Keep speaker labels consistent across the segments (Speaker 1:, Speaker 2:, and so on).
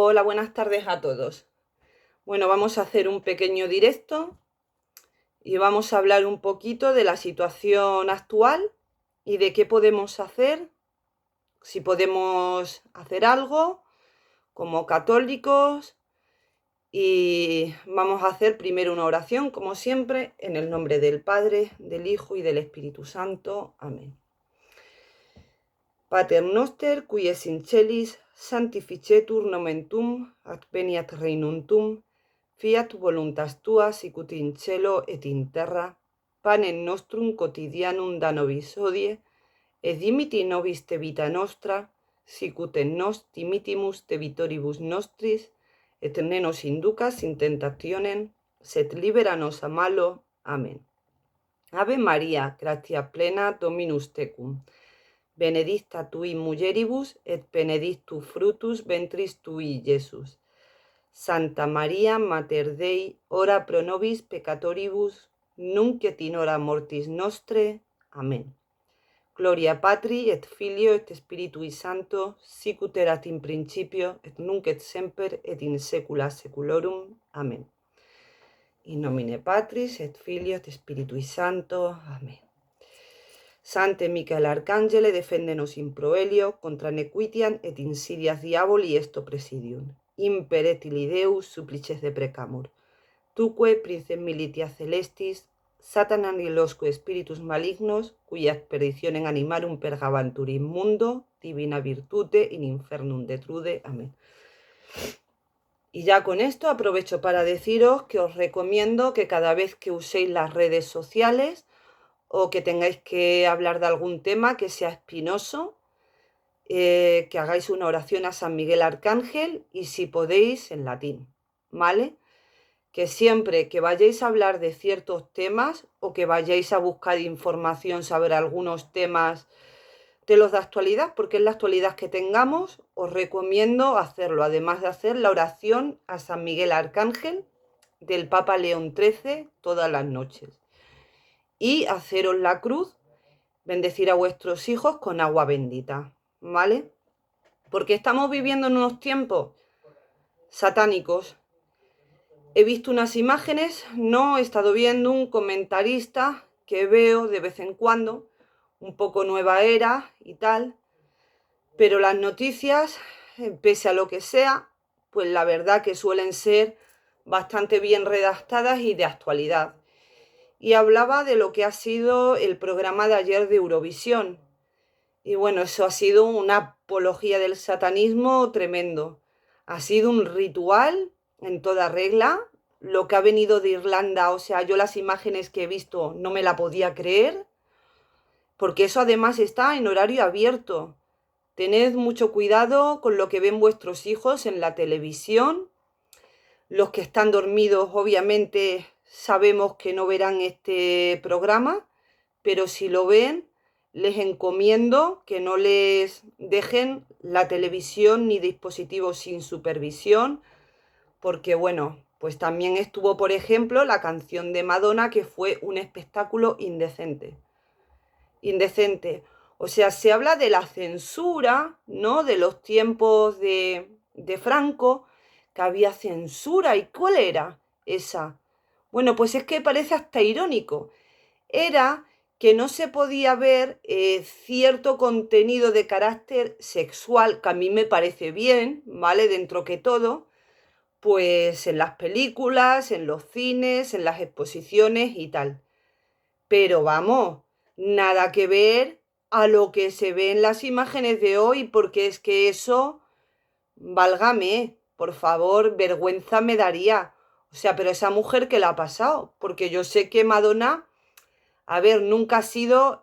Speaker 1: Hola, buenas tardes a todos. Bueno, vamos a hacer un pequeño directo y vamos a hablar un poquito de la situación actual y de qué podemos hacer, si podemos hacer algo como católicos, y vamos a hacer primero una oración, como siempre, en el nombre del Padre, del Hijo y del Espíritu Santo. Amén. Pater noster, qui es in celis, sanctificetur nomen tuum, adveniat regnum tuum, fiat voluntas tua sicut in cielo et in terra. Panem nostrum quotidianum da nobis hodie, et dimiti nobis te vita nostra, sicut et nos dimitimus debitoribus nostris, et ne nos inducas in tentationem, sed libera nos a malo. Amén. Ave Maria, gratia plena, Dominus tecum. Benedicta tui mulieribus, et benedictus fructus ventris tui, Iesus. Santa Maria, Mater Dei, ora pro nobis peccatoribus, nunc et in hora mortis nostre. Amén. Gloria Patri et Filio et Spiritui Sancto, sicut erat in principio, et nunc et semper, et in saecula saeculorum. Amén. In nomine Patris et Filio et Spiritui Sancto. Amén. Sante Michael Arcangele, defendenos in proelio, contra nequitiam et insidias diaboli esto presidium. Imperetili Deus, supplices deprecamur. Tuque, princeps militia celestis, Satan angelosque spiritus malignos, cuyas perdiciones animarum pergabantur in mundo, divina virtute in infernum detrude. Amén. Y ya con esto aprovecho para deciros que os recomiendo que cada vez que uséis las redes sociales o que tengáis que hablar de algún tema que sea espinoso, que hagáis una oración a San Miguel Arcángel, y si podéis en latín, ¿vale? Que siempre que vayáis a hablar de ciertos temas o que vayáis a buscar información sobre algunos temas de los de actualidad, porque es la actualidad que tengamos, os recomiendo hacerlo, además de hacer la oración a San Miguel Arcángel del Papa León XIII todas las noches. Y haceros la cruz, bendecir a vuestros hijos con agua bendita, ¿vale? Porque estamos viviendo en unos tiempos satánicos. He visto unas imágenes, no he estado viendo un comentarista que veo de vez en cuando, un poco Nueva Era y tal, pero las noticias, pese a lo que sea, pues la verdad que suelen ser bastante bien redactadas y de actualidad. Y hablaba de lo que ha sido el programa de ayer de Eurovisión. Y bueno, eso ha sido una apología del satanismo tremendo. Ha sido un ritual en toda regla. Lo que ha venido de Irlanda, o sea, yo las imágenes que he visto no me la podía creer, porque eso además está en horario abierto. Tened mucho cuidado con lo que ven vuestros hijos en la televisión. Los que están dormidos, obviamente, sabemos que no verán este programa, pero si lo ven, les encomiendo que no les dejen la televisión ni dispositivos sin supervisión, porque bueno, pues también estuvo, por ejemplo, la canción de Madonna, que fue un espectáculo indecente. Indecente. O sea, se habla de la censura, ¿no? De los tiempos de Franco, que había censura. ¿Y cuál era esa? Bueno, pues es que parece hasta irónico. Era que no se podía ver cierto contenido de carácter sexual, que a mí me parece bien, ¿vale? Dentro que todo, pues en las películas, en los cines, en las exposiciones y tal. Pero vamos, nada que ver a lo que se ve en las imágenes de hoy, porque es que eso, válgame, por favor, vergüenza me daría. O sea, pero esa mujer, ¿qué le ha pasado? Porque yo sé que Madonna, a ver, nunca ha sido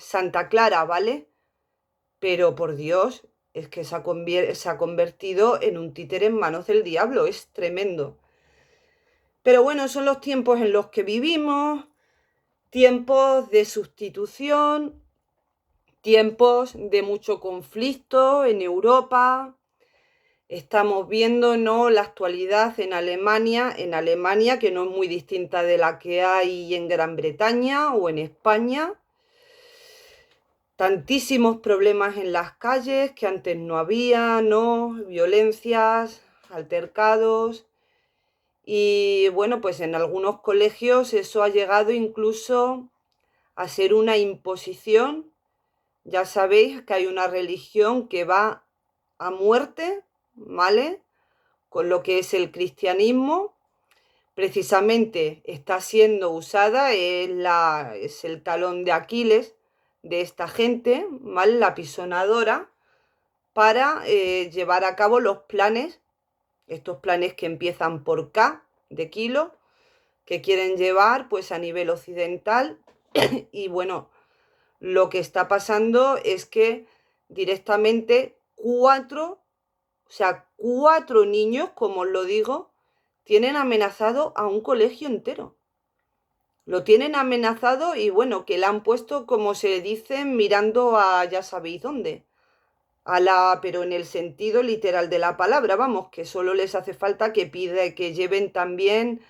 Speaker 1: Santa Clara, ¿vale? Pero por Dios, es que se ha convertido en un títere en manos del diablo, es tremendo. Pero bueno, son los tiempos en los que vivimos, tiempos de sustitución, tiempos de mucho conflicto en Europa. Estamos viendo, ¿no?, la actualidad en Alemania, que no es muy distinta de la que hay en Gran Bretaña o en España. tantísimos problemas en las calles que antes no había, ¿no? Violencias, altercados. Y bueno, pues en algunos colegios eso ha llegado incluso a ser una imposición. Ya sabéis que hay una religión que va a muerte, ¿vale? Con lo que es el cristianismo. Precisamente está siendo usada, es el talón de Aquiles de esta gente, ¿vale? La pisonadora, para llevar a cabo los planes, estos planes que empiezan por K de kilo, que quieren llevar pues a nivel occidental. Y bueno, lo que está pasando es que directamente cuatro niños, como os lo digo, tienen amenazado a un colegio entero. Lo tienen amenazado y bueno, que la han puesto, como se dice, mirando a ya sabéis dónde. Pero en el sentido literal de la palabra, vamos, que solo les hace falta que lleven también,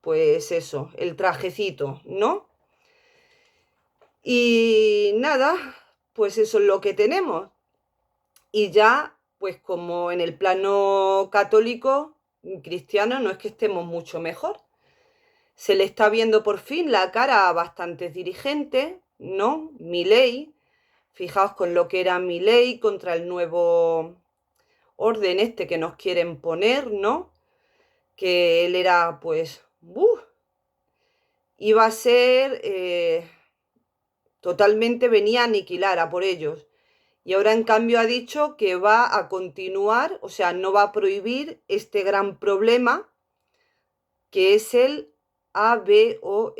Speaker 1: pues eso, el trajecito, ¿no? Y nada, pues eso es lo que tenemos. Y ya, pues como en el plano católico, cristiano, no es que estemos mucho mejor. Se le está viendo por fin la cara a bastantes dirigentes, ¿no? Milei, fijaos con lo que era Milei contra el nuevo orden este que nos quieren poner, ¿no? Que él era, pues, iba a ser totalmente, venía a aniquilar a por ellos. Y ahora en cambio ha dicho que va a continuar, o sea, no va a prohibir este gran problema que es el aborto,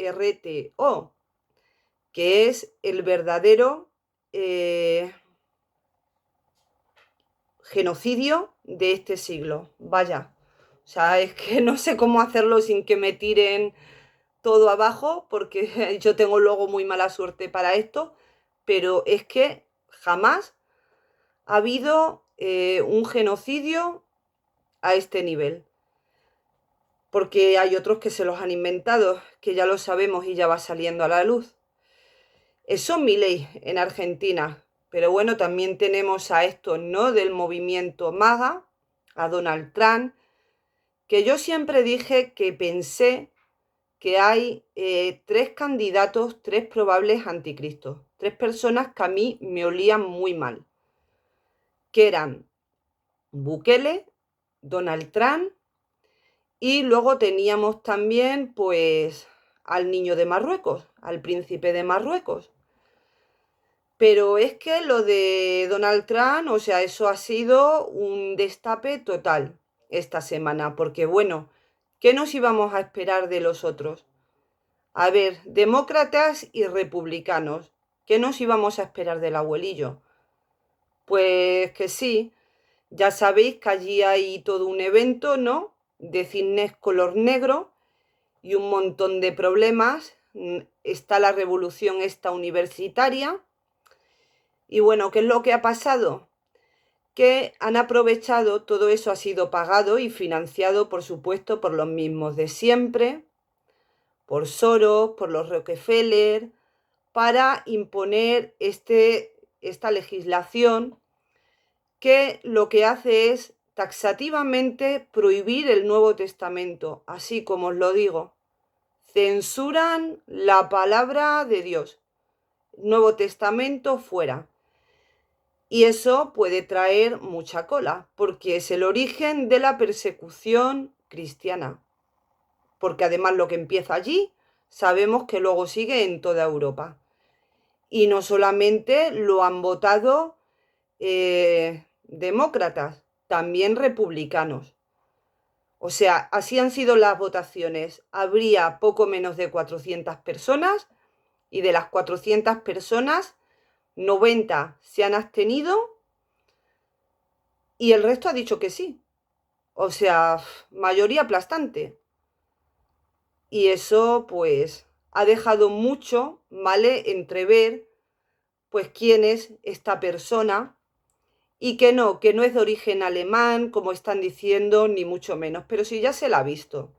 Speaker 1: que es el verdadero genocidio de este siglo. Vaya, o sea, es que no sé cómo hacerlo sin que me tiren todo abajo, porque yo tengo luego muy mala suerte para esto, pero es que jamás ha habido un genocidio a este nivel. Porque hay otros que se los han inventado, que ya lo sabemos y ya va saliendo a la luz. Eso Milei en Argentina. Pero bueno, también tenemos a estos, ¿no? Del movimiento MAGA, a Donald Trump, que yo siempre dije que pensé que hay tres candidatos, tres probables anticristos, tres personas que a mí me olían muy mal, que eran Bukele, Donald Trump y luego teníamos también pues al niño de Marruecos, al príncipe de Marruecos. Pero es que lo de Donald Trump, o sea, eso ha sido un destape total esta semana, porque bueno, ¿qué nos íbamos a esperar de los otros? A ver, demócratas y republicanos, ¿qué nos íbamos a esperar del abuelillo? Pues que sí, ya sabéis que allí hay todo un evento, ¿no? De cisnes color negro y un montón de problemas. Está la revolución esta universitaria. Y bueno, ¿qué es lo que ha pasado? Que han aprovechado, todo eso ha sido pagado y financiado, por supuesto, por los mismos de siempre, por Soros, por los Rockefeller, para imponer esta legislación que lo que hace es taxativamente prohibir el Nuevo Testamento, así como os lo digo. Censuran la palabra de Dios. Nuevo Testamento fuera. Y eso puede traer mucha cola, porque es el origen de la persecución cristiana. Porque además lo que empieza allí, sabemos que luego sigue en toda Europa. Y no solamente lo han votado demócratas, también republicanos. O sea, así han sido las votaciones. Habría poco menos de 400 personas y de las 400 personas, 90 se han abstenido y el resto ha dicho que sí. O sea, mayoría aplastante. Y eso, pues, ha dejado mucho, ¿vale? Entrever, pues, quién es esta persona y que no es de origen alemán, como están diciendo, ni mucho menos. Pero si ya se la ha visto.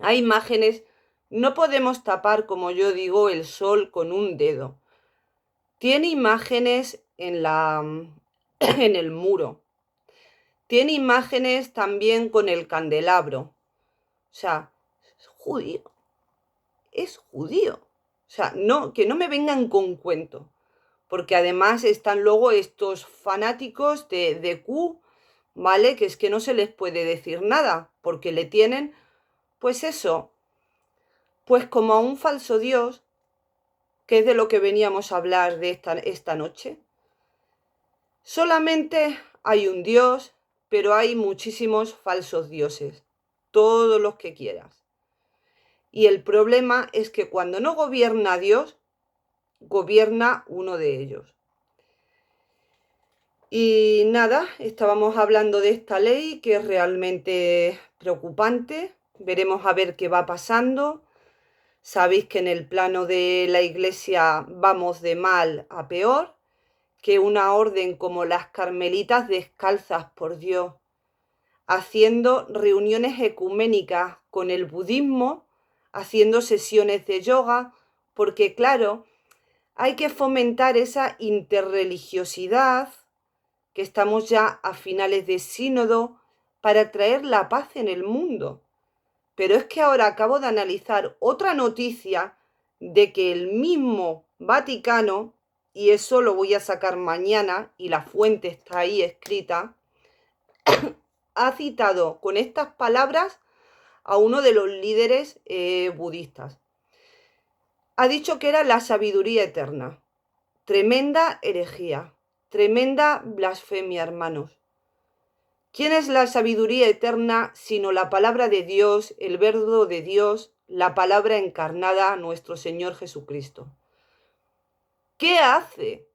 Speaker 1: Hay imágenes, no podemos tapar, como yo digo, el sol con un dedo. tiene imágenes en el muro, tiene imágenes también con el candelabro. O sea, es judío, es judío. O sea, no, que no me vengan con cuento, porque además están luego estos fanáticos de Q, ¿vale? Que es que no se les puede decir nada, porque le tienen, pues eso, pues como a un falso Dios, que es de lo que veníamos a hablar de esta noche. Solamente hay un Dios, pero hay muchísimos falsos dioses, todos los que quieras. Y el problema es que cuando no gobierna Dios, gobierna uno de ellos. Y nada, estábamos hablando de esta ley que es realmente preocupante. Veremos a ver qué va pasando. Sabéis que en el plano de la Iglesia vamos de mal a peor, que una orden como las carmelitas descalzas, por Dios, haciendo reuniones ecuménicas con el budismo, haciendo sesiones de yoga, porque claro, hay que fomentar esa interreligiosidad, que estamos ya a finales de sínodo, para traer la paz en el mundo. Pero es que ahora acabo de analizar otra noticia de que el mismo Vaticano, y eso lo voy a sacar mañana, y la fuente está ahí escrita, ha citado con estas palabras a uno de los líderes budistas. Ha dicho que era la sabiduría eterna. Tremenda herejía, tremenda blasfemia, hermanos. ¿Quién es la sabiduría eterna sino la palabra de Dios, el verbo de Dios, la palabra encarnada, nuestro Señor Jesucristo? ¿Qué hace?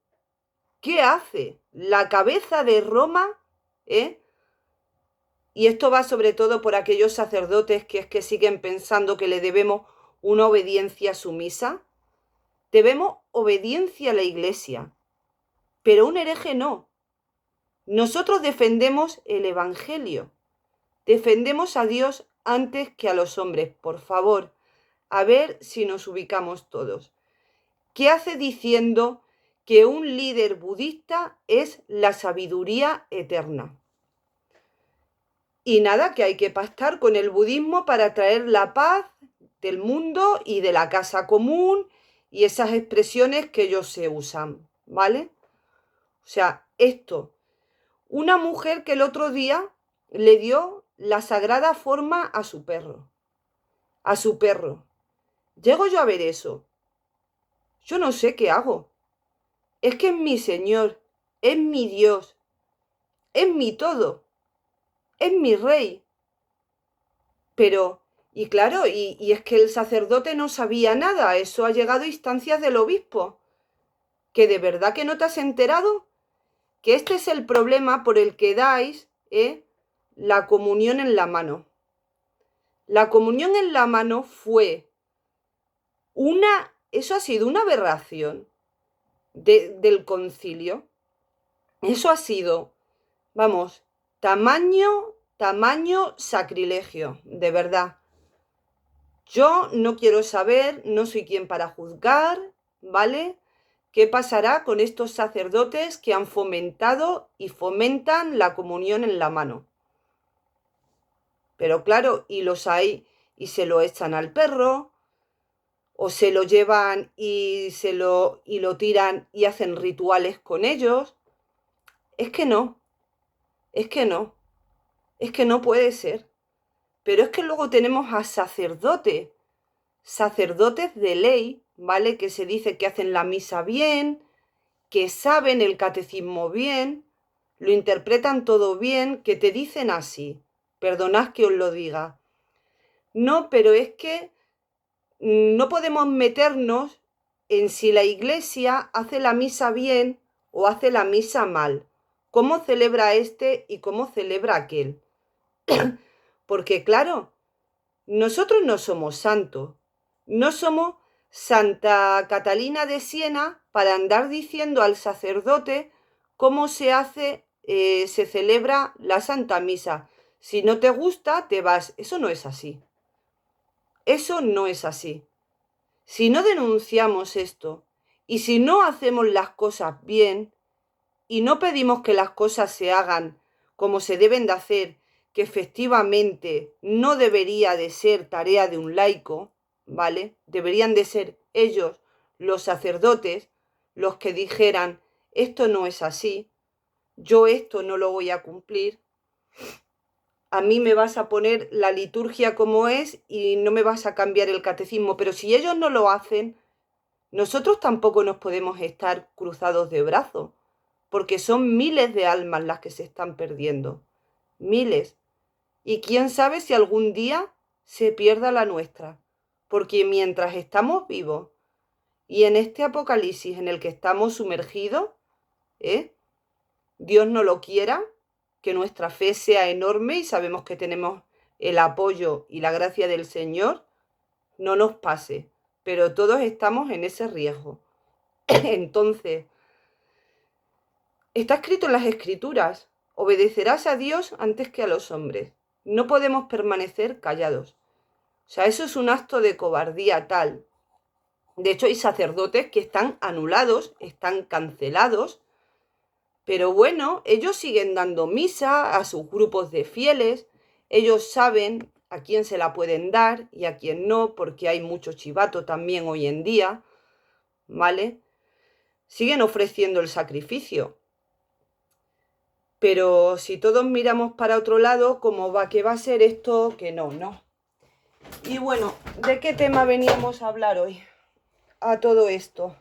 Speaker 1: ¿Qué hace la cabeza de Roma? Y esto va sobre todo por aquellos sacerdotes que es que siguen pensando que le debemos una obediencia sumisa. Debemos obediencia a la Iglesia, pero un hereje no. Nosotros defendemos el Evangelio, defendemos a Dios antes que a los hombres. Por favor, a ver si nos ubicamos todos. ¿Qué hace diciendo que un líder budista es la sabiduría eterna? Y nada, que hay que pactar con el budismo para traer la paz del mundo y de la casa común y esas expresiones que ellos se usan, ¿vale? O sea, esto, una mujer que el otro día le dio la sagrada forma a su perro, a su perro. Llego yo a ver eso. Yo no sé qué hago. Es que es mi Señor, es mi Dios, es mi todo, es mi Rey. Pero, y claro, y es que el sacerdote no sabía nada, eso ha llegado a instancias del obispo. ¿Que de verdad que no te has enterado? Que este es el problema por el que dais la comunión en la mano. La comunión en la mano fue eso ha sido una aberración del concilio. Eso ha sido, vamos, tamaño sacrilegio, de verdad. Yo no quiero saber, no soy quien para juzgar, ¿vale? ¿Qué pasará con estos sacerdotes que han fomentado y fomentan la comunión en la mano? Pero claro, y los hay y se lo echan al perro, o se lo llevan y lo tiran y hacen rituales con ellos. Es que no, es que no, es que no puede ser. Pero es que luego tenemos a sacerdotes de ley, ¿vale? Que se dice que hacen la misa bien, que saben el catecismo bien, lo interpretan todo bien, que te dicen así. Perdonad que os lo diga. No, pero es que no podemos meternos en si la Iglesia hace la misa bien o hace la misa mal. ¿Cómo celebra este y cómo celebra aquel? Porque claro, nosotros no somos santos, no somos Santa Catalina de Siena para andar diciendo al sacerdote cómo se celebra la Santa Misa. Si no te gusta, te vas. Eso no es así. Eso no es así. Si no denunciamos esto Y si no hacemos las cosas bien y no pedimos que las cosas se hagan como se deben de hacer, que efectivamente no debería de ser tarea de un laico, ¿vale? Deberían de ser ellos, los sacerdotes, los que dijeran, esto no es así, yo esto no lo voy a cumplir, a mí me vas a poner la liturgia como es y no me vas a cambiar el catecismo, pero si ellos no lo hacen, nosotros tampoco nos podemos estar cruzados de brazos, porque son miles de almas las que se están perdiendo, miles. Y quién sabe si algún día se pierda la nuestra, porque mientras estamos vivos y en este apocalipsis en el que estamos sumergidos, Dios no lo quiera, que nuestra fe sea enorme y sabemos que tenemos el apoyo y la gracia del Señor, no nos pase, pero todos estamos en ese riesgo. Entonces, está escrito en las Escrituras, obedecerás a Dios antes que a los hombres. No podemos permanecer callados. O sea, eso es un acto de cobardía tal. De hecho, hay sacerdotes que están anulados, están cancelados, pero bueno, ellos siguen dando misa a sus grupos de fieles, ellos saben a quién se la pueden dar y a quién no, porque hay mucho chivato también hoy en día, ¿vale? Siguen ofreciendo el sacrificio. Pero si todos miramos para otro lado, ¿cómo va? ¿Qué va a ser esto? Que no, no. Y bueno, ¿de qué tema veníamos a hablar hoy? A todo esto.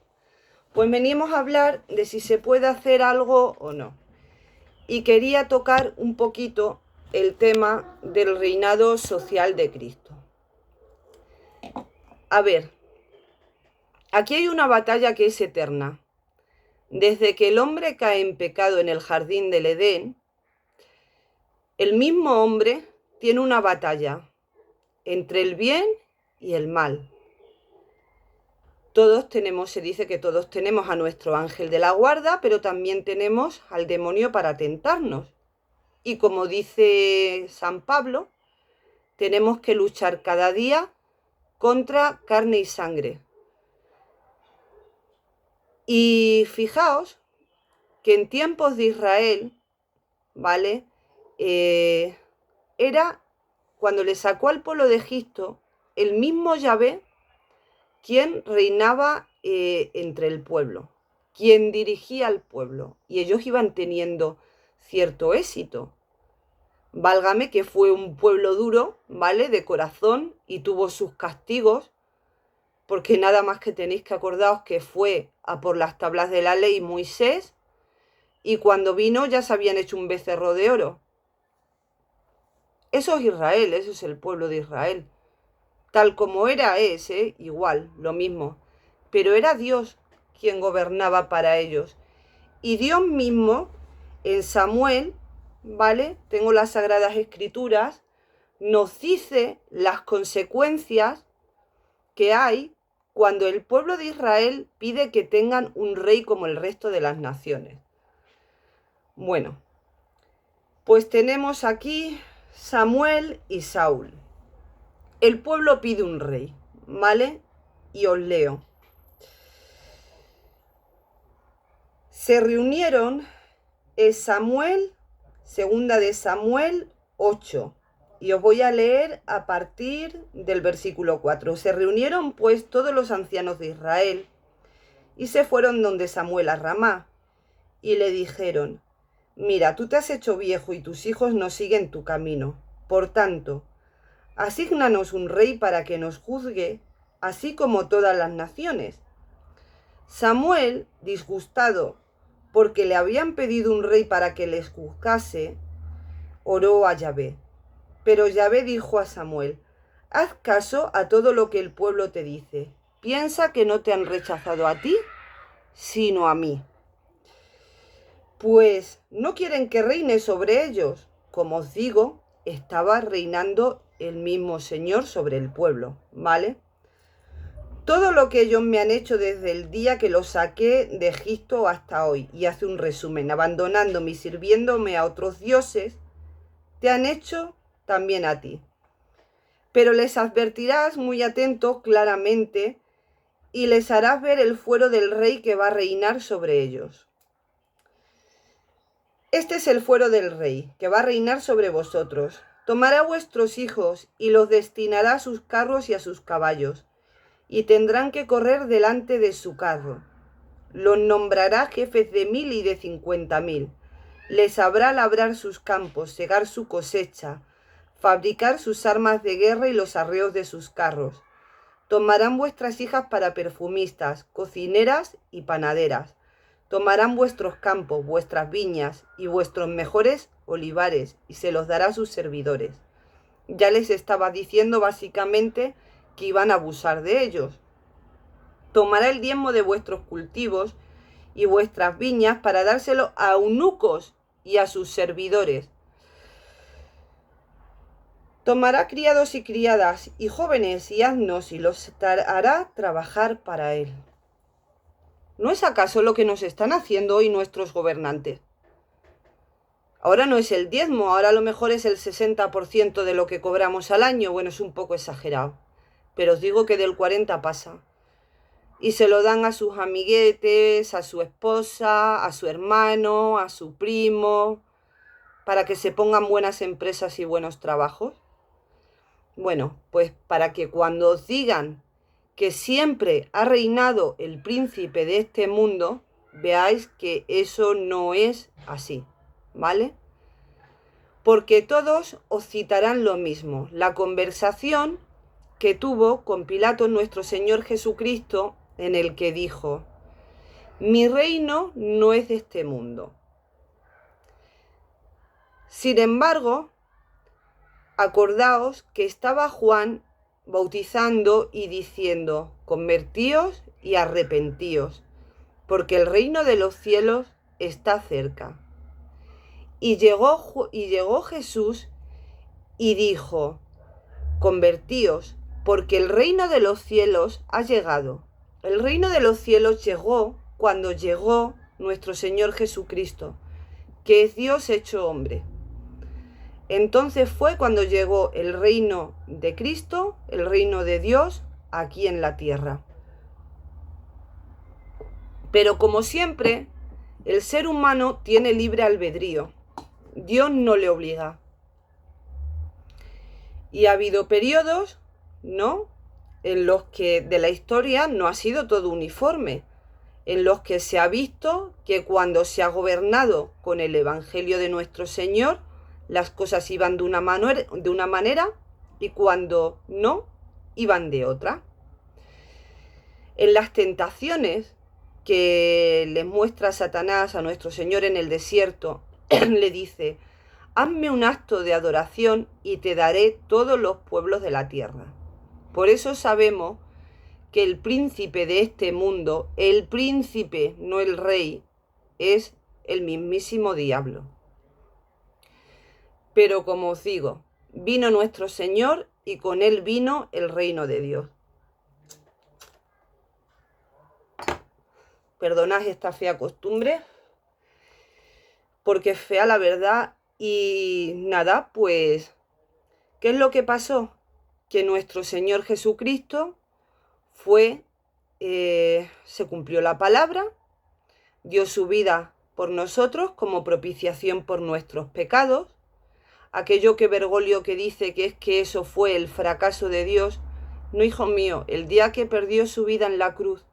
Speaker 1: Pues veníamos a hablar de si se puede hacer algo o no. Y quería tocar un poquito el tema del reinado social de Cristo. A ver, aquí hay una batalla que es eterna. Desde que el hombre cae en pecado en el jardín del Edén, el mismo hombre tiene una batalla entre el bien y el mal. Todos tenemos, se dice que todos tenemos a nuestro ángel de la guarda, pero también tenemos al demonio para tentarnos. Y como dice San Pablo, tenemos que luchar cada día contra carne y sangre. Y fijaos que en tiempos de Israel, ¿vale? Era cuando le sacó al pueblo de Egipto, el mismo Yahvé quien reinaba entre el pueblo, quien dirigía al pueblo, y ellos iban teniendo cierto éxito. Válgame que fue un pueblo duro, ¿vale? De corazón, y tuvo sus castigos, porque nada más que tenéis que acordaros que fue a por las tablas de la ley Moisés, y cuando vino ya se habían hecho un becerro de oro. Eso es Israel, eso es el pueblo de Israel. Tal como era es, igual, lo mismo. Pero era Dios quien gobernaba para ellos. Y Dios mismo, en Samuel, ¿vale? Tengo las Sagradas Escrituras, nos dice las consecuencias que hay cuando el pueblo de Israel pide que tengan un rey como el resto de las naciones. Bueno, pues tenemos aquí Samuel y Saúl. El pueblo pide un rey, ¿vale? Y os leo. Se reunieron Samuel, segunda de Samuel 8, y os voy a leer a partir del versículo 4. Se reunieron pues todos los ancianos de Israel y se fueron donde Samuel a Ramá y le dijeron, mira, tú te has hecho viejo y tus hijos no siguen tu camino. Por tanto, asígnanos un rey para que nos juzgue, así como todas las naciones. Samuel, disgustado porque le habían pedido un rey para que les juzgase, oró a Yahvé. Pero Yahvé dijo a Samuel, haz caso a todo lo que el pueblo te dice. Piensa que no te han rechazado a ti, sino a mí. Pues no quieren que reine sobre ellos. Como os digo, estaba reinando el mismo Señor sobre el pueblo, ¿vale? Todo lo que ellos me han hecho desde el día que los saqué de Egipto hasta hoy, y hace un resumen, abandonándome y sirviéndome a otros dioses, te han hecho también a ti. Pero les advertirás muy atentos claramente y les harás ver el fuero del rey que va a reinar sobre ellos. Este es el fuero del rey, que va a reinar sobre vosotros. Tomará vuestros hijos y los destinará a sus carros y a sus caballos, y tendrán que correr delante de su carro. Los nombrará jefes de 1000 y de 50.000. Les habrá labrar sus campos, segar su cosecha, fabricar sus armas de guerra y los arreos de sus carros. Tomarán vuestras hijas para perfumistas, cocineras y panaderas. Tomarán vuestros campos, vuestras viñas y vuestros mejores olivares, y se los dará a sus servidores. Ya les estaba diciendo básicamente que iban a abusar de ellos. Tomará el diezmo de vuestros cultivos y vuestras viñas para dárselo a eunucos y a sus servidores. Tomará criados y criadas y jóvenes y asnos y los hará trabajar para él. ¿No es acaso lo que nos están haciendo hoy nuestros gobernantes? Ahora no es el diezmo, ahora a lo mejor es el 60% de lo que cobramos al año. Bueno, es un poco exagerado, pero os digo que del 40 pasa. Y se lo dan a sus amiguetes, a su esposa, a su hermano, a su primo, para que se pongan buenas empresas y buenos trabajos. Bueno, pues para que cuando os digan que siempre ha reinado el príncipe de este mundo, veáis que eso no es así, ¿vale? Porque todos os citarán lo mismo, la conversación que tuvo con Pilato nuestro Señor Jesucristo, en el que dijo: mi reino no es de este mundo. Sin embargo, acordaos que estaba Juan bautizando y diciendo: convertíos y arrepentíos, porque el reino de los cielos está cerca. Y llegó Jesús y dijo: convertíos, porque el reino de los cielos ha llegado. El reino de los cielos llegó cuando llegó nuestro Señor Jesucristo, que es Dios hecho hombre. Entonces fue cuando llegó el reino de Cristo, el reino de Dios, aquí en la tierra. Pero como siempre, el ser humano tiene libre albedrío. Dios no le obliga. Y ha habido periodos, ¿no?, en los que de la historia no ha sido todo uniforme, en los que se ha visto que cuando se ha gobernado con el Evangelio de nuestro Señor, las cosas iban de una manera y cuando no, iban de otra. En las tentaciones que les muestra Satanás a nuestro Señor en el desierto, le dice: hazme un acto de adoración y te daré todos los pueblos de la tierra. Por eso sabemos que el príncipe de este mundo, el príncipe, no el rey, es el mismísimo diablo. Pero como os digo, vino nuestro Señor y con él vino el reino de Dios. Perdonad esta fea costumbre, porque es fea la verdad. Y nada, pues, ¿qué es lo que pasó? Que nuestro Señor Jesucristo se cumplió la palabra, dio su vida por nosotros como propiciación por nuestros pecados. Aquello que Bergoglio que dice que es que eso fue el fracaso de Dios, no, hijo mío, el día que perdió su vida en la cruz,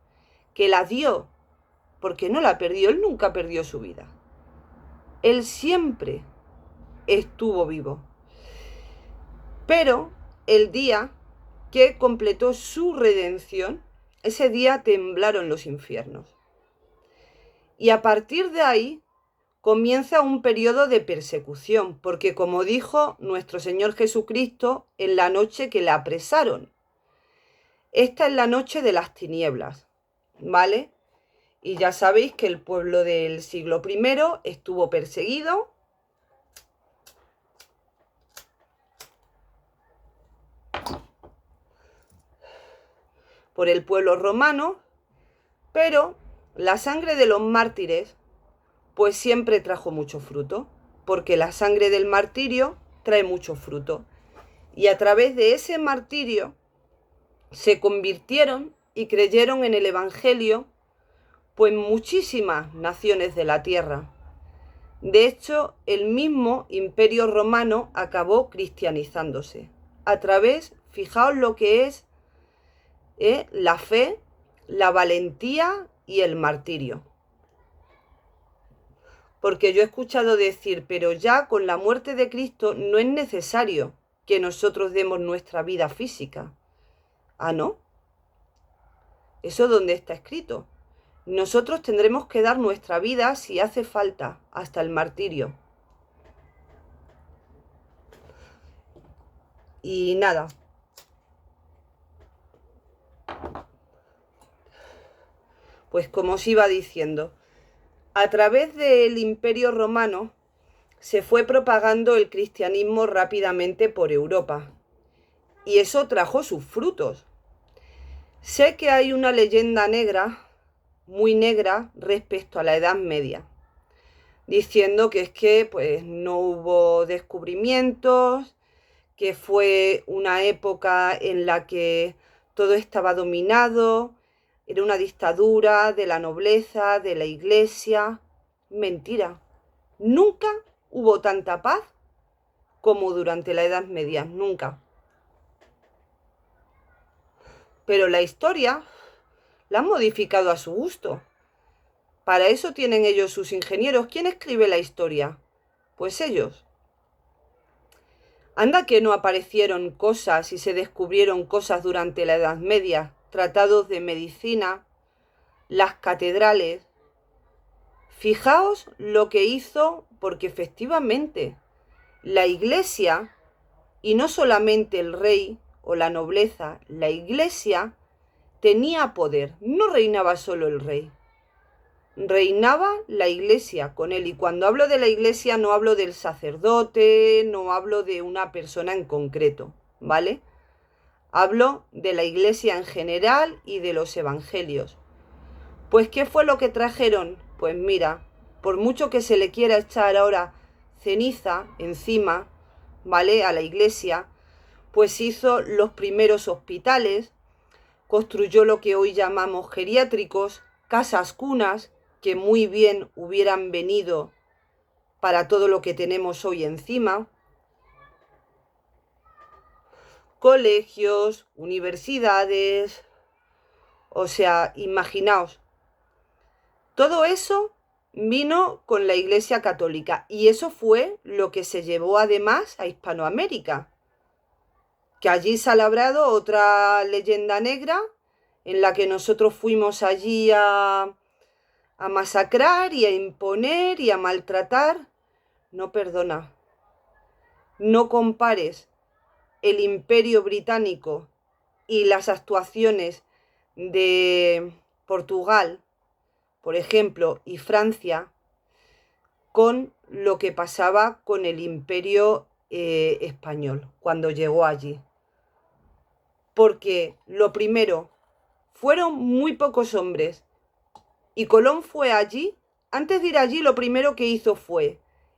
Speaker 1: que la dio, porque no la perdió, él nunca perdió su vida. Él siempre estuvo vivo. Pero el día que completó su redención, ese día temblaron los infiernos. Y a partir de ahí comienza un periodo de persecución, porque como dijo nuestro Señor Jesucristo en la noche que le apresaron, esta es la noche de las tinieblas, ¿vale? Y ya sabéis que el pueblo del siglo I estuvo perseguido por el pueblo romano, pero la sangre de los mártires pues siempre trajo mucho fruto, porque la sangre del martirio trae mucho fruto. Y a través de ese martirio se convirtieron y creyeron en el Evangelio, pues muchísimas naciones de la tierra. De hecho, el mismo Imperio Romano acabó cristianizándose a través, fijaos lo que es la fe, la valentía y el martirio. Porque yo he escuchado decir, pero ya con la muerte de Cristo no es necesario que nosotros demos nuestra vida física. Ah, ¿no? ¿Eso dónde está escrito? Nosotros tendremos que dar nuestra vida si hace falta, hasta el martirio. Y nada. Pues como os iba diciendo, a través del Imperio Romano se fue propagando el cristianismo rápidamente por Europa. Y eso trajo sus frutos. Sé que hay una leyenda negra, muy negra, respecto a la Edad Media, diciendo que es que pues, no hubo descubrimientos, que fue una época en la que todo estaba dominado, era una dictadura de la nobleza, de la iglesia. Mentira. Nunca hubo tanta paz como durante la Edad Media, nunca. Pero la historia la han modificado a su gusto. Para eso tienen ellos sus ingenieros. ¿Quién escribe la historia? Pues ellos. Anda que no aparecieron cosas y se descubrieron cosas durante la Edad Media, tratados de medicina, las catedrales. Fijaos lo que hizo, porque efectivamente la Iglesia, y no solamente el rey o la nobleza, la Iglesia tenía poder, no reinaba solo el rey. Reinaba la iglesia con él. Y cuando hablo de la iglesia no hablo del sacerdote, no hablo de una persona en concreto, ¿vale? Hablo de la iglesia en general y de los evangelios. Pues, ¿qué fue lo que trajeron? Pues mira, por mucho que se le quiera echar ahora ceniza encima, ¿vale? A la iglesia, pues hizo los primeros hospitales, construyó lo que hoy llamamos geriátricos, casas cunas, que muy bien hubieran venido para todo lo que tenemos hoy encima, colegios, universidades, o sea, imaginaos, todo eso vino con la Iglesia Católica y eso fue lo que se llevó además a Hispanoamérica, que allí se ha labrado otra leyenda negra en la que nosotros fuimos allí a masacrar y a imponer y a maltratar. No, perdona. No compares el Imperio Británico y las actuaciones de Portugal, por ejemplo, y Francia, con lo que pasaba con el Imperio español cuando llegó allí. Porque lo primero, fueron muy pocos hombres. Y Colón fue allí, antes de ir allí lo primero que hizo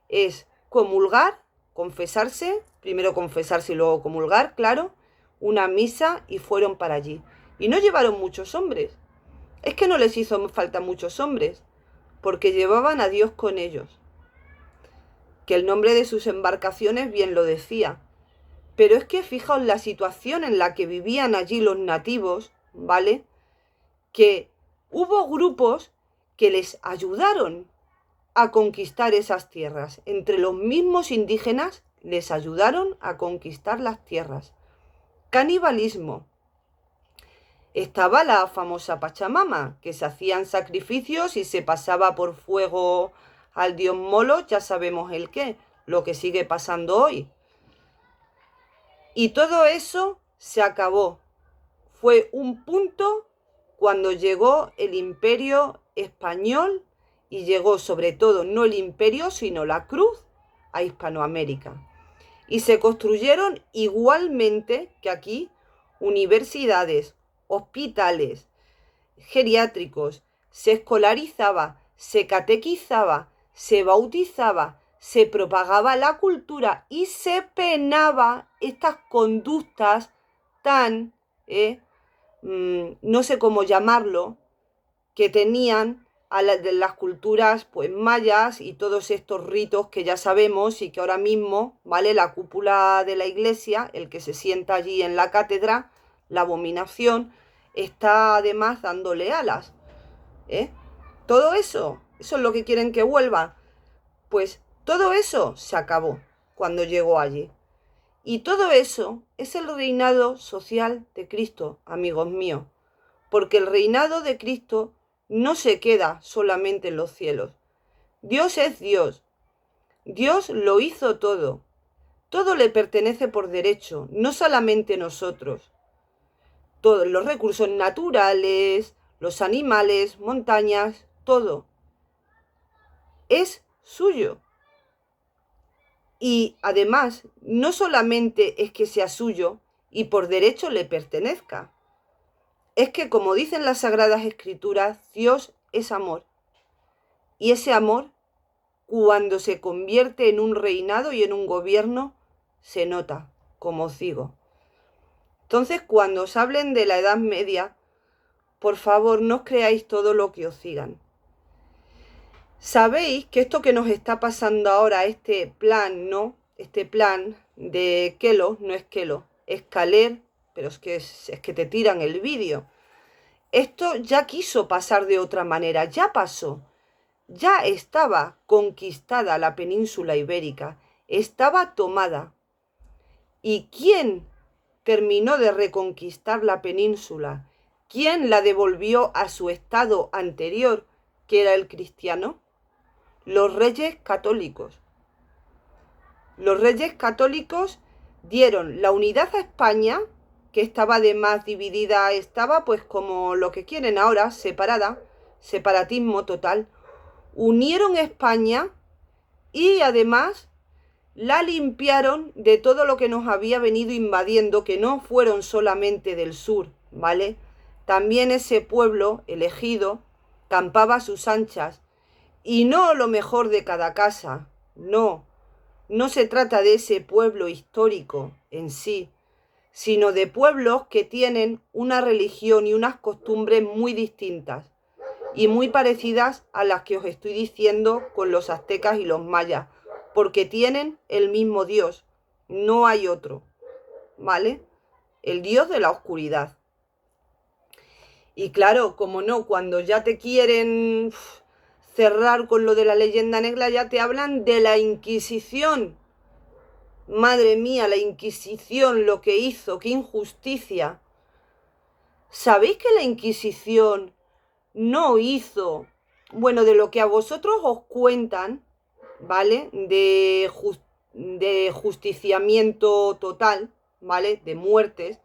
Speaker 1: es comulgar, confesarse, primero confesarse y luego comulgar, claro, una misa y fueron para allí. Y no llevaron muchos hombres, es que no les hizo falta muchos hombres, porque llevaban a Dios con ellos, que el nombre de sus embarcaciones bien lo decía. Pero es que fijaos la situación en la que vivían allí los nativos, ¿vale? Que hubo grupos que les ayudaron a conquistar esas tierras. Entre los mismos indígenas les ayudaron a conquistar las tierras. Canibalismo. Estaba la famosa Pachamama, que se hacían sacrificios y se pasaba por fuego al dios Molo, ya sabemos el qué, lo que sigue pasando hoy. Y todo eso se acabó. Fue un punto cuando llegó el Imperio español y llegó sobre todo no el imperio sino la cruz a Hispanoamérica. Y se construyeron igualmente que aquí universidades, hospitales, geriátricos, se escolarizaba, se catequizaba, se bautizaba, se propagaba la cultura y se penaba estas conductas tan no sé cómo llamarlo, que tenían de las culturas pues mayas y todos estos ritos que ya sabemos y que ahora mismo, ¿vale? La cúpula de la iglesia, el que se sienta allí en la cátedra, la abominación, está además dándole alas, ¿eh? Todo eso es lo que quieren que vuelva. Pues todo eso se acabó cuando llegó allí. Y todo eso es el reinado social de Cristo, amigos míos, porque el reinado de Cristo no se queda solamente en los cielos. Dios es Dios. Dios lo hizo todo. Todo le pertenece por derecho, no solamente nosotros. Todos los recursos naturales, los animales, montañas, todo es suyo. Y además, no solamente es que sea suyo y por derecho le pertenezca, es que como dicen las Sagradas Escrituras, Dios es amor. Y ese amor, cuando se convierte en un reinado y en un gobierno, se nota, como os digo. Entonces, cuando os hablen de la Edad Media, por favor, no os creáis todo lo que os digan. Sabéis que esto que nos está pasando ahora, este plan, ¿no? Este plan de Kelo, no es Kelo, es Caler, pero es que te tiran el vídeo. Esto ya quiso pasar de otra manera, ya pasó. Ya estaba conquistada la península ibérica, estaba tomada. ¿Y quién terminó de reconquistar la península? ¿Quién la devolvió a su estado anterior, que era el cristiano? Los reyes católicos. Los reyes católicos dieron la unidad a España, que estaba además dividida, estaba pues como lo que quieren ahora, separada, separatismo total. Unieron España y además la limpiaron de todo lo que nos había venido invadiendo, que no fueron solamente del sur, ¿vale? También ese pueblo elegido campaba a sus anchas, y no lo mejor de cada casa, no, no se trata de ese pueblo histórico en sí, sino de pueblos que tienen una religión y unas costumbres muy distintas y muy parecidas a las que os estoy diciendo con los aztecas y los mayas, porque tienen el mismo Dios, no hay otro, ¿vale? El Dios de la oscuridad. Y claro, como no, cuando ya te quieren cerrar con lo de la leyenda negra, ya te hablan de la Inquisición. Madre mía, la Inquisición, lo que hizo, qué injusticia. ¿Sabéis que la Inquisición no hizo, bueno, de lo que a vosotros os cuentan, ¿vale? De justiciamiento total, ¿vale? De muertes,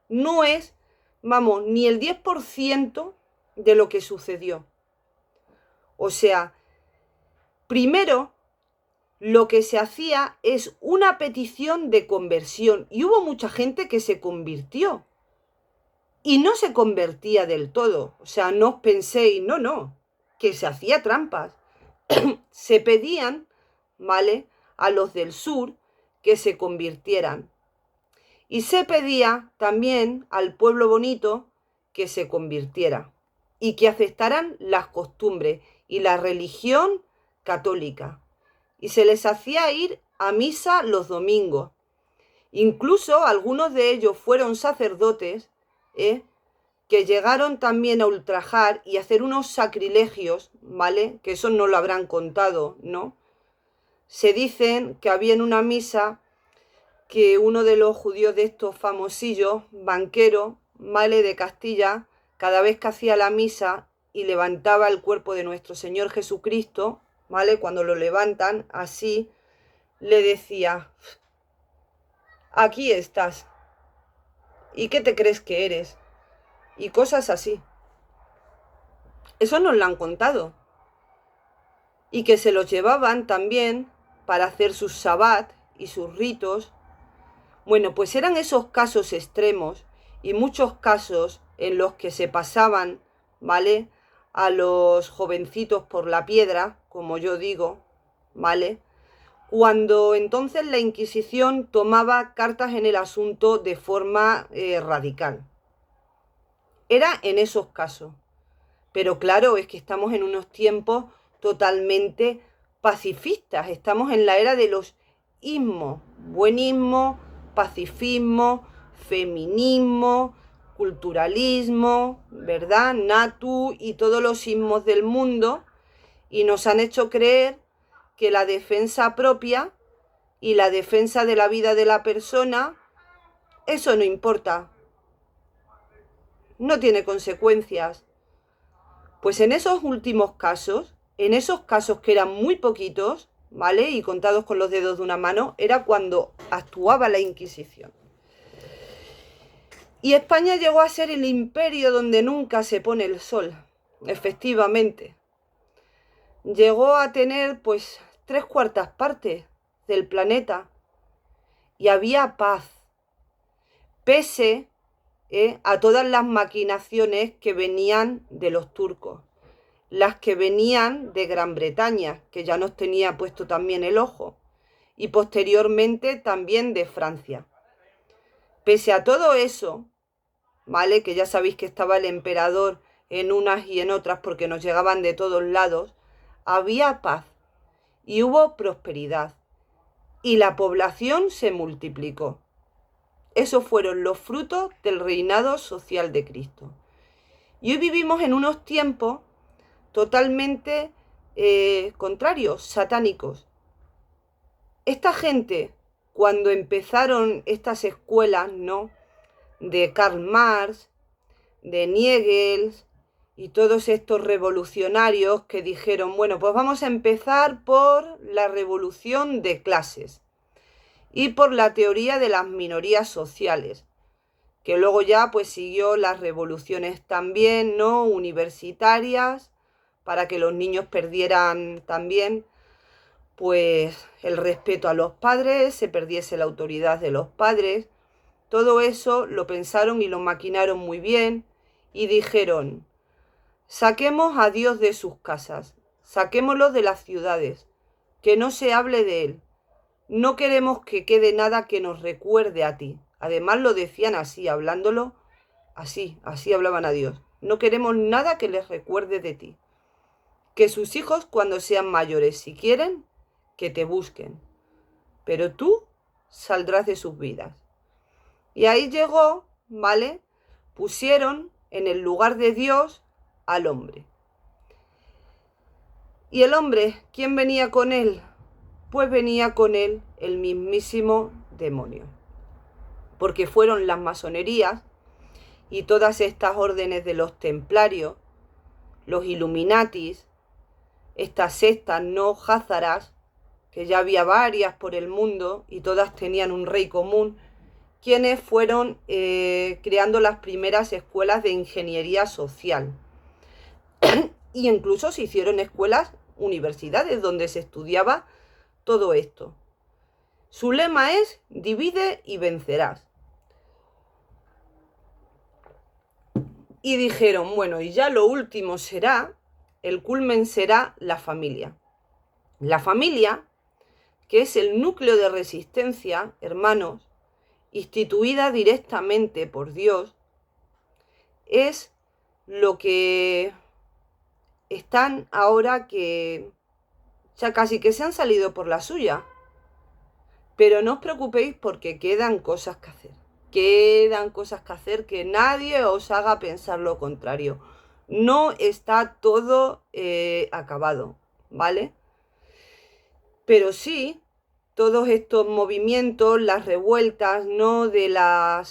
Speaker 1: no es, vamos, ni el 10% de lo que sucedió. O sea, primero lo que se hacía es una petición de conversión y hubo mucha gente que se convirtió y no se convertía del todo. O sea, no os penséis, no, que se hacía trampas. Se pedían, ¿vale?, a los del sur que se convirtieran. Y se pedía también al pueblo bonito que se convirtiera y que aceptaran las costumbres y la religión católica. Y se les hacía ir a misa los domingos. Incluso algunos de ellos fueron sacerdotes, que llegaron también a ultrajar y hacer unos sacrilegios, ¿vale? Que eso no lo habrán contado, ¿no? Se dicen que había en una misa que uno de los judíos de estos famosillos, banquero, ¿vale?, de Castilla, cada vez que hacía la misa y levantaba el cuerpo de nuestro Señor Jesucristo, ¿vale?, cuando lo levantan así, le decía: aquí estás, ¿y qué te crees que eres? Y cosas así. Eso nos lo han contado. Y que se los llevaban también para hacer sus sabbat y sus ritos. Bueno, pues eran esos casos extremos y muchos casos en los que se pasaban, ¿vale?, a los jovencitos por la piedra, como yo digo, ¿vale?, cuando entonces la Inquisición tomaba cartas en el asunto de forma radical. era en esos casos. Pero claro, es que estamos en unos tiempos totalmente pacifistas. Estamos en la era de los ismos, buenismo, pacifismo, feminismo, culturalismo, ¿verdad? Natu y todos los ismos del mundo, y nos han hecho creer que la defensa propia y la defensa de la vida de la persona, eso no importa, no tiene consecuencias. Pues en esos últimos casos, en esos casos que eran muy poquitos, ¿vale? Y contados con los dedos de una mano, era cuando actuaba la Inquisición. Y España llegó a ser el imperio donde nunca se pone el sol, efectivamente. Llegó a tener, pues, 3/4 partes del planeta. Y había paz, pese a todas las maquinaciones que venían de los turcos, las que venían de Gran Bretaña, que ya nos tenía puesto también el ojo, y posteriormente también de Francia. Pese a todo eso, ¿vale? Que ya sabéis que estaba el emperador en unas y en otras porque nos llegaban de todos lados, había paz y hubo prosperidad y la población se multiplicó. Esos fueron los frutos del reinado social de Cristo. Y hoy vivimos en unos tiempos totalmente contrarios, satánicos. Esta gente, cuando empezaron estas escuelas, ¿no?, de Karl Marx, de Engels y todos estos revolucionarios que dijeron, bueno, pues vamos a empezar por la revolución de clases y por la teoría de las minorías sociales, que luego ya pues siguió las revoluciones también, ¿no?, universitarias, para que los niños perdieran también pues el respeto a los padres, se perdiese la autoridad de los padres. Todo eso lo pensaron y lo maquinaron muy bien y dijeron, saquemos a Dios de sus casas, saquémoslo de las ciudades, que no se hable de él. No queremos que quede nada que nos recuerde a ti. Además lo decían así, hablándolo así hablaban a Dios. No queremos nada que les recuerde de ti. Que sus hijos cuando sean mayores, si quieren, que te busquen. Pero tú saldrás de sus vidas. Y ahí llegó, ¿vale? Pusieron en el lugar de Dios al hombre. ¿Y el hombre, quién venía con él? Pues venía con él el mismísimo demonio. Porque fueron las masonerías y todas estas órdenes de los templarios, los Illuminatis, estas sectas no házaras, que ya había varias por el mundo y todas tenían un rey común, quienes fueron creando las primeras escuelas de ingeniería social. Y incluso se hicieron escuelas, universidades, donde se estudiaba todo esto. Su lema es, divide y vencerás. Y dijeron, bueno, y ya lo último será, el culmen será la familia. La familia, que es el núcleo de resistencia, hermanos, instituida directamente por Dios, es lo que están ahora que ya casi que se han salido por la suya. Pero no os preocupéis porque quedan cosas que hacer. Quedan cosas que hacer, que nadie os haga pensar lo contrario. No está todo acabado, ¿vale? Pero sí, todos estos movimientos, las revueltas, ¿no?, de la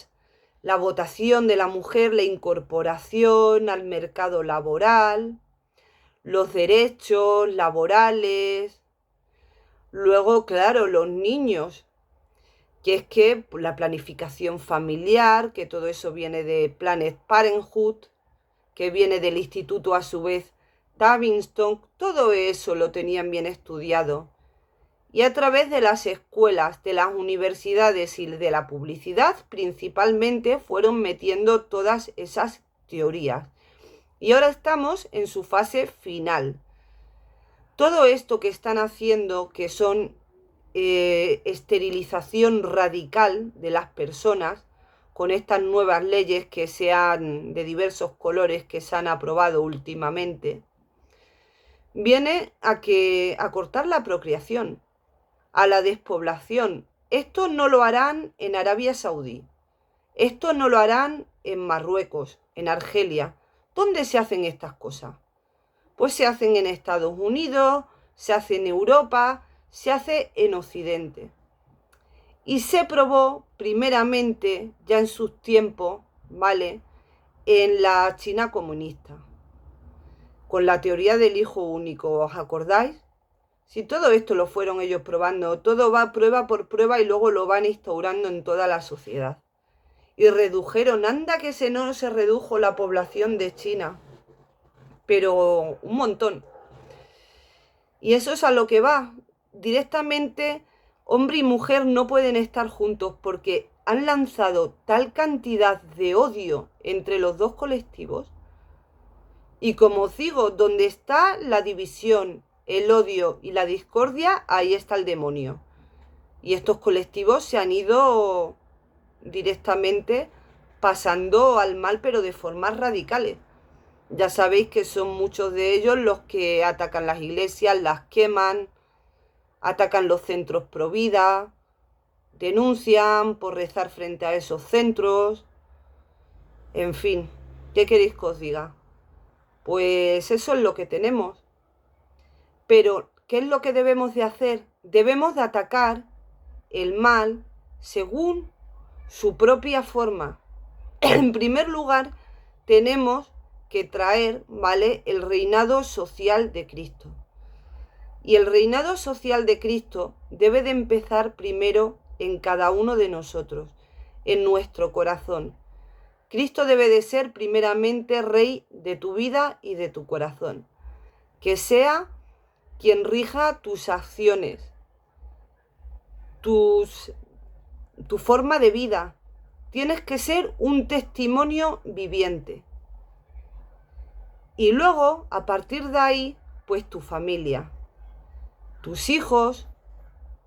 Speaker 1: votación de la mujer, la incorporación al mercado laboral, los derechos laborales, luego, claro, los niños, que es que la planificación familiar, que todo eso viene de Planned Parenthood, que viene del instituto a su vez Tavistock, todo eso lo tenían bien estudiado. Y a través de las escuelas, de las universidades y de la publicidad, principalmente fueron metiendo todas esas teorías. Y ahora estamos en su fase final. Todo esto que están haciendo, que son esterilización radical de las personas, con estas nuevas leyes que sean de diversos colores que se han aprobado últimamente, viene a cortar la procreación, a la despoblación. Esto no lo harán en Arabia Saudí, esto no lo harán en Marruecos, en Argelia. ¿Dónde se hacen estas cosas? Pues se hacen en Estados Unidos, se hace en Europa, se hace en Occidente. Y se probó primeramente, ya en sus tiempos, ¿vale?, en la China comunista, con la teoría del hijo único, ¿os acordáis? Si todo esto lo fueron ellos probando, todo va prueba por prueba y luego lo van instaurando en toda la sociedad. Y redujeron, anda que no se redujo la población de China, pero un montón. Y eso es a lo que va. Directamente, hombre y mujer no pueden estar juntos porque han lanzado tal cantidad de odio entre los dos colectivos. Y como os digo, donde está la división, el odio y la discordia, ahí está el demonio. Y estos colectivos se han ido directamente pasando al mal, pero de formas radicales. Ya sabéis que son muchos de ellos los que atacan las iglesias, las queman, atacan los centros pro vida, denuncian por rezar frente a esos centros. En fin, ¿qué queréis que os diga? Pues eso es lo que tenemos. Pero, ¿qué es lo que debemos de hacer? Debemos de atacar el mal según su propia forma. En primer lugar, tenemos que traer, ¿vale?, el reinado social de Cristo. Y el reinado social de Cristo debe de empezar primero en cada uno de nosotros, en nuestro corazón. Cristo debe de ser primeramente rey de tu vida y de tu corazón. Que sea quien rija tus acciones, tu forma de vida. Tienes que ser un testimonio viviente. Y luego, a partir de ahí, pues tu familia. Tus hijos,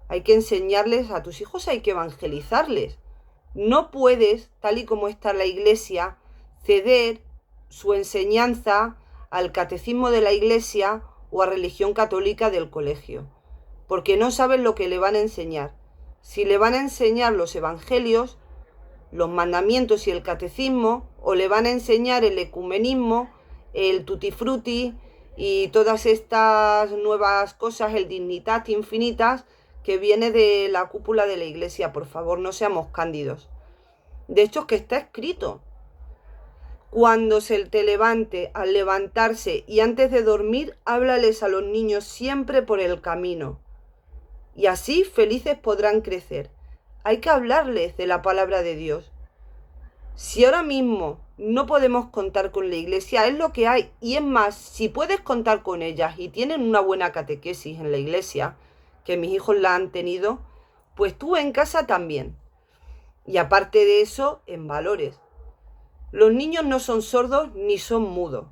Speaker 1: hay que enseñarles, a tus hijos hay que evangelizarles. No puedes, tal y como está la Iglesia, ceder su enseñanza al catecismo de la Iglesia o a religión católica del colegio, porque no saben lo que le van a enseñar. Si le van a enseñar los evangelios, los mandamientos y el catecismo, o le van a enseñar el ecumenismo, el tutti frutti y todas estas nuevas cosas, el dignitas infinitas, que viene de la cúpula de la Iglesia. Por favor, no seamos cándidos. De hecho, es que está escrito. Cuando se te levante, al levantarse y antes de dormir, háblales a los niños siempre por el camino. Y así felices podrán crecer. Hay que hablarles de la palabra de Dios. Si ahora mismo no podemos contar con la Iglesia, es lo que hay. Y es más, si puedes contar con ellas y tienen una buena catequesis en la Iglesia, que mis hijos la han tenido, pues tú en casa también. Y aparte de eso, en valores. Los niños no son sordos ni son mudos.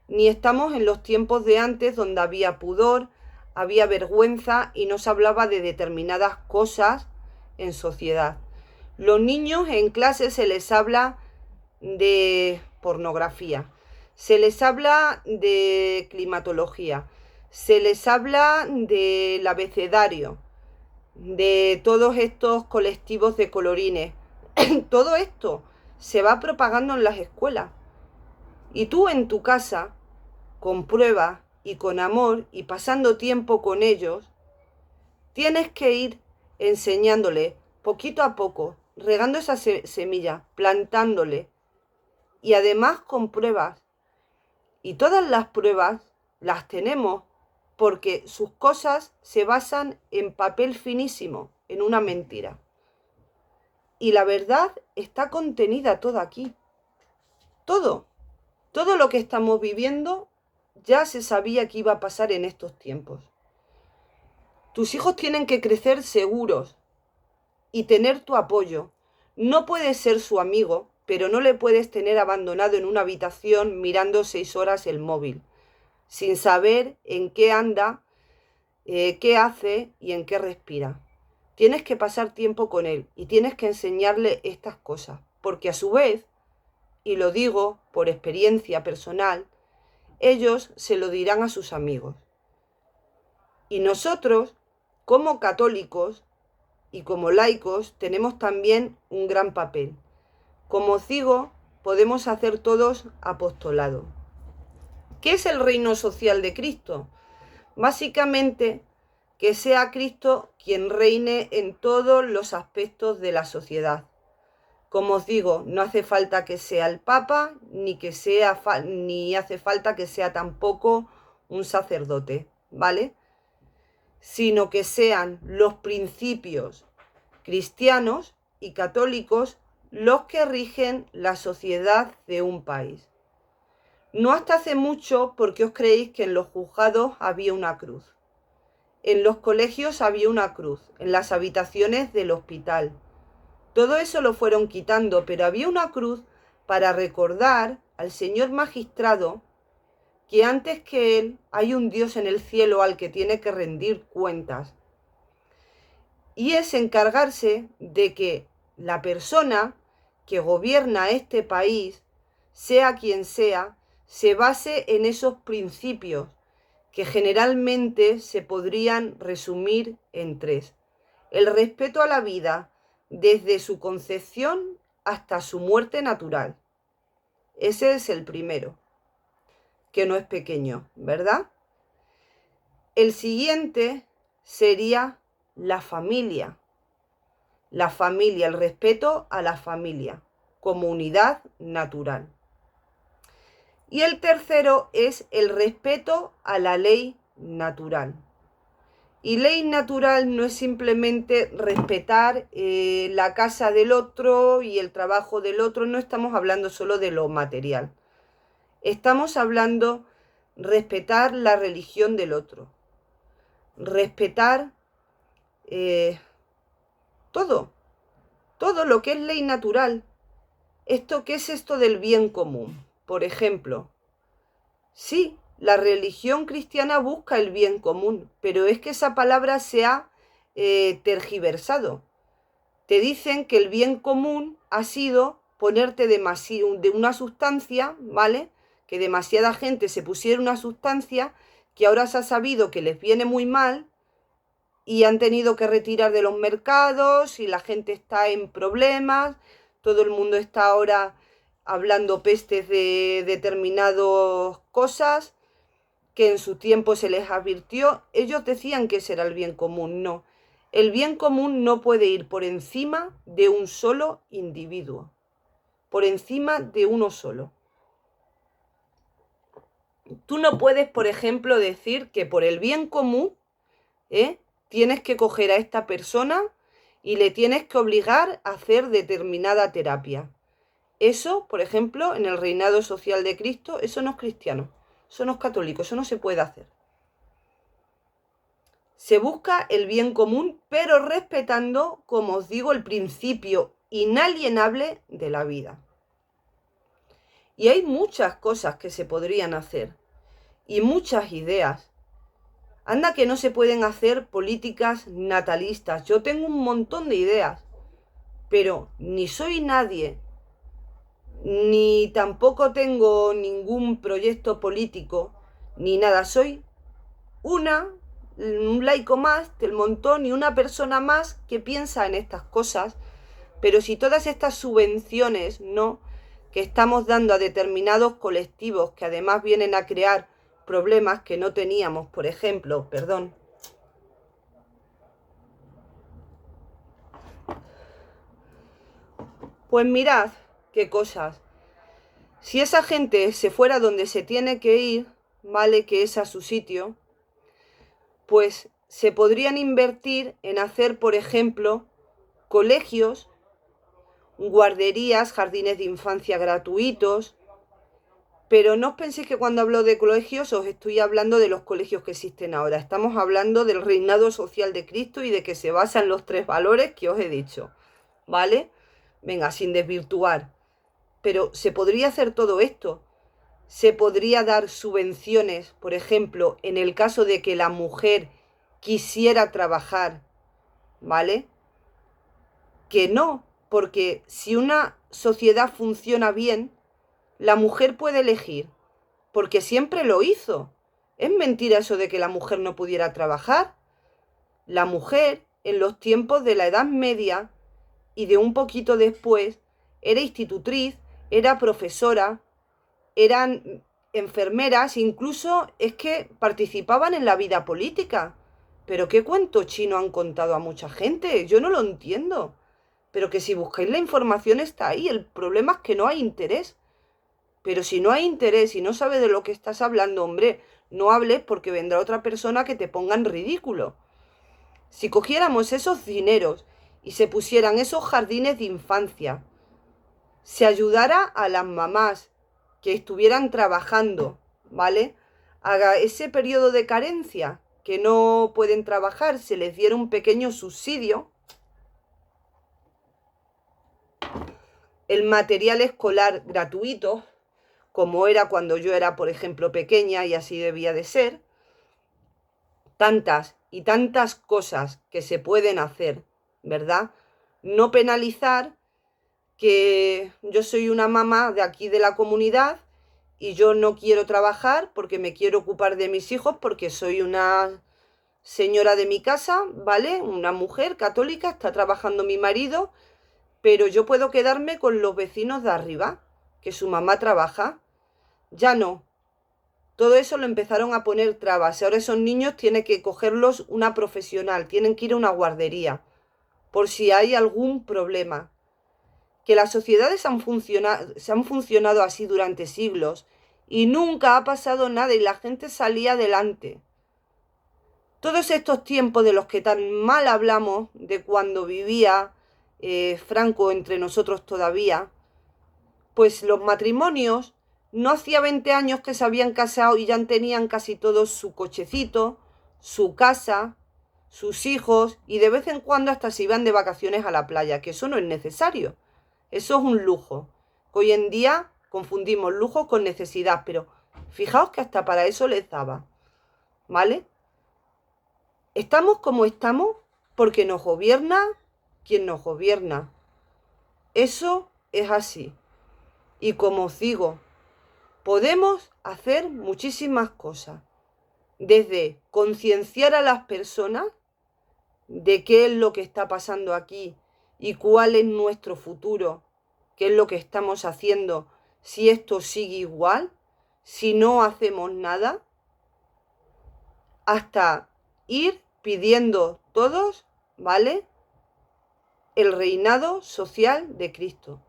Speaker 1: Ni estamos en los tiempos de antes donde había pudor, había vergüenza y no se hablaba de determinadas cosas en sociedad. Los niños en clase se les habla de pornografía, se les habla de climatología, se les habla del abecedario, de todos estos colectivos de colorines. Todo esto se va propagando en las escuelas. Y tú en tu casa, con pruebas y con amor y pasando tiempo con ellos, tienes que ir enseñándole poquito a poco, regando esa semilla, plantándole, y además con pruebas. Y todas las pruebas las tenemos porque sus cosas se basan en papel finísimo, en una mentira. Y la verdad está contenida toda aquí. Todo lo que estamos viviendo ya se sabía que iba a pasar en estos tiempos. Tus hijos tienen que crecer seguros y tener tu apoyo. No puedes ser su amigo, pero no le puedes tener abandonado en una habitación mirando 6 horas el móvil, sin saber en qué anda, qué hace y en qué respira. Tienes que pasar tiempo con él y tienes que enseñarle estas cosas, porque a su vez, y lo digo por experiencia personal, ellos se lo dirán a sus amigos. Y nosotros, como católicos y como laicos, tenemos también un gran papel. Como os digo, podemos hacer todos apostolado. ¿Qué es el reino social de Cristo? Básicamente, que sea Cristo quien reine en todos los aspectos de la sociedad. Como os digo, no hace falta que sea el Papa, ni hace falta que sea tampoco un sacerdote, ¿vale? Sino que sean los principios cristianos y católicos los que rigen la sociedad de un país. No hasta hace mucho, porque os creéis que en los juzgados había una cruz. En los colegios había una cruz, en las habitaciones del hospital. Todo eso lo fueron quitando, pero había una cruz para recordar al señor magistrado que antes que él hay un Dios en el cielo al que tiene que rendir cuentas. Y es encargarse de que la persona que gobierna este país, sea quien sea, se base en esos principios que generalmente se podrían resumir en tres. El respeto a la vida desde su concepción hasta su muerte natural. Ese es el primero, que no es pequeño, ¿verdad? El siguiente sería la familia. La familia, el respeto a la familia como unidad natural. Y el tercero es el respeto a la ley natural. Y ley natural no es simplemente respetar la casa del otro y el trabajo del otro, no estamos hablando solo de lo material. Estamos hablando respetar la religión del otro, respetar todo lo que es ley natural. ¿Qué es esto del bien común? Por ejemplo, sí, la religión cristiana busca el bien común, pero es que esa palabra se ha tergiversado. Te dicen que el bien común ha sido ponerte de una sustancia, ¿vale? Que demasiada gente se pusiera una sustancia que ahora se ha sabido que les viene muy mal y han tenido que retirar de los mercados y la gente está en problemas, todo el mundo está ahora hablando pestes de determinadas cosas que en su tiempo se les advirtió. Ellos decían que ese era el bien común, no. El bien común no puede ir por encima de un solo individuo, por encima de uno solo. Tú no puedes, por ejemplo, decir que por el bien común, tienes que coger a esta persona y le tienes que obligar a hacer determinada terapia. Eso, por ejemplo, en el reinado social de Cristo, eso no es cristiano, eso no es católico, eso no se puede hacer. Se busca el bien común, pero respetando, como os digo, el principio inalienable de la vida. Y hay muchas cosas que se podrían hacer y muchas ideas. Anda que no se pueden hacer políticas natalistas. Yo tengo un montón de ideas, pero ni soy nadie, ni tampoco tengo ningún proyecto político, ni nada. Soy un laico más del montón y una persona más que piensa en estas cosas. Pero si todas estas subvenciones, ¿no?, que estamos dando a determinados colectivos que además vienen a crear problemas que no teníamos, por ejemplo, pues mirad qué cosas. Si esa gente se fuera donde se tiene que ir, vale, que es a su sitio, pues se podrían invertir en hacer, por ejemplo, colegios, guarderías, jardines de infancia gratuitos. Pero no os penséis que cuando hablo de colegios os estoy hablando de los colegios que existen ahora. Estamos hablando del reinado social de Cristo y de que se basa en los tres valores que os he dicho, ¿vale? Venga, sin desvirtuar. Pero se podría hacer todo esto. Se podría dar subvenciones, por ejemplo, en el caso de que la mujer quisiera trabajar, ¿vale? Que no porque si una sociedad funciona bien, la mujer puede elegir, porque siempre lo hizo. Es mentira eso de que la mujer no pudiera trabajar. La mujer, en los tiempos de la Edad Media y de un poquito después, era institutriz, era profesora, eran enfermeras, incluso es que participaban en la vida política. Pero qué cuento chino han contado a mucha gente, yo no lo entiendo. Pero que si buscáis la información está ahí, el problema es que no hay interés. Pero si no hay interés y no sabes de lo que estás hablando, hombre, no hables porque vendrá otra persona que te ponga en ridículo. Si cogiéramos esos dineros y se pusieran esos jardines de infancia, se ayudara a las mamás que estuvieran trabajando, ¿vale? Haga ese periodo de carencia que no pueden trabajar, se les diera un pequeño subsidio, el material escolar gratuito, como era cuando yo era, por ejemplo, pequeña y así debía de ser, tantas y tantas cosas que se pueden hacer, ¿verdad? No penalizar que yo soy una mamá de aquí de la comunidad y yo no quiero trabajar porque me quiero ocupar de mis hijos porque soy una señora de mi casa, ¿vale? Una mujer católica, está trabajando mi marido, pero yo puedo quedarme con los vecinos de arriba, que su mamá trabaja. Ya no. Todo eso lo empezaron a poner trabas. Ahora esos niños tienen que cogerlos una profesional, tienen que ir a una guardería, por si hay algún problema. Que las sociedades se han funcionado así durante siglos y nunca ha pasado nada y la gente salía adelante. Todos estos tiempos de los que tan mal hablamos, de cuando vivía Franco entre nosotros todavía, pues los matrimonios no hacía 20 años que se habían casado y ya tenían casi todos su cochecito, su casa, sus hijos y de vez en cuando hasta se iban de vacaciones a la playa, que eso no es necesario. Eso es un lujo. Hoy en día confundimos lujo con necesidad, pero fijaos que hasta para eso les daba. ¿Vale? Estamos como estamos porque nos gobierna quien nos gobierna. Eso es así. Y como os digo, podemos hacer muchísimas cosas. Desde concienciar a las personas de qué es lo que está pasando aquí y cuál es nuestro futuro, qué es lo que estamos haciendo, si esto sigue igual, si no hacemos nada, hasta ir pidiendo todos, ¿vale? El reinado social de Cristo.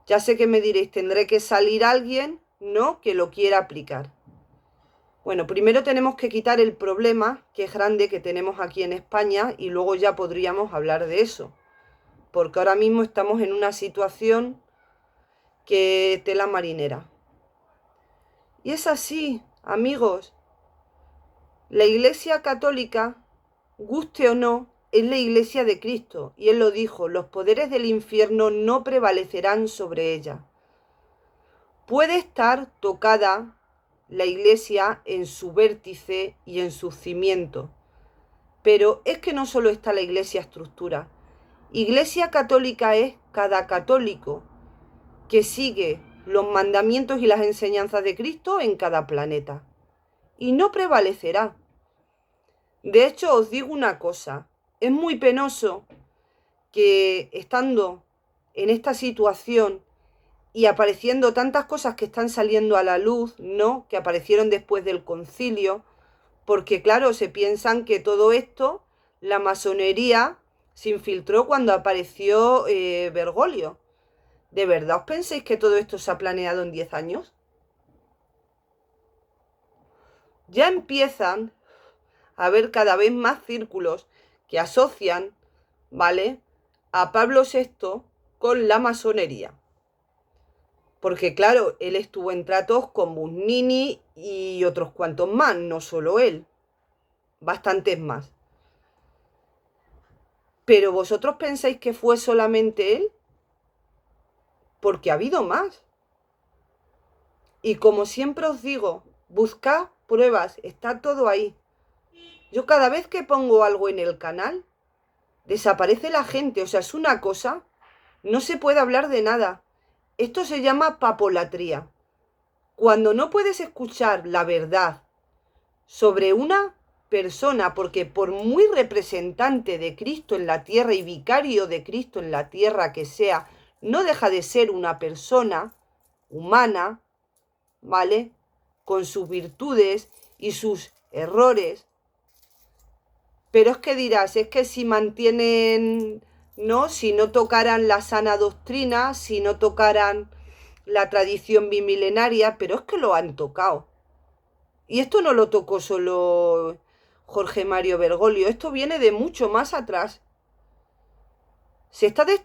Speaker 1: Ya sé que me diréis, tendré que salir alguien, ¿no?, que lo quiera aplicar. Bueno, primero tenemos que quitar el problema, que es grande, que tenemos aquí en España, y luego ya podríamos hablar de eso. Porque ahora mismo estamos en una situación que tela marinera. Y es así, amigos. La Iglesia Católica, guste o no, es la Iglesia de Cristo. Y Él lo dijo, los poderes del infierno no prevalecerán sobre ella. Puede estar tocada la Iglesia en su vértice y en sus cimientos. Pero es que no solo está la Iglesia estructura. Iglesia católica es cada católico que sigue los mandamientos y las enseñanzas de Cristo en cada planeta. Y no prevalecerá. De hecho, os digo una cosa. Es muy penoso que estando en esta situación y apareciendo tantas cosas que están saliendo a la luz, ¿no?, que aparecieron después del concilio, porque claro, se piensan que todo esto, la masonería, se infiltró cuando apareció Bergoglio. ¿De verdad os pensáis que todo esto se ha planeado en 10 años? Ya empiezan a haber cada vez más círculos que asocian, ¿vale?, a Pablo VI con la masonería. Porque claro, él estuvo en tratos con Busnini y otros cuantos más, no solo él, bastantes más. Pero vosotros pensáis que fue solamente él, porque ha habido más. Y como siempre os digo, buscad pruebas, está todo ahí. Yo cada vez que pongo algo en el canal, desaparece la gente, o sea, es una cosa, no se puede hablar de nada. Esto se llama papolatría. Cuando no puedes escuchar la verdad sobre una persona, porque por muy representante de Cristo en la tierra y vicario de Cristo en la tierra que sea, no deja de ser una persona humana, ¿vale? Con sus virtudes y sus errores. Pero es que dirás, es que si mantienen, ¿no? Si no tocaran la sana doctrina, si no tocaran la tradición bimilenaria, pero es que lo han tocado. Y esto no lo tocó solo Jorge Mario Bergoglio, esto viene de mucho más atrás. Se está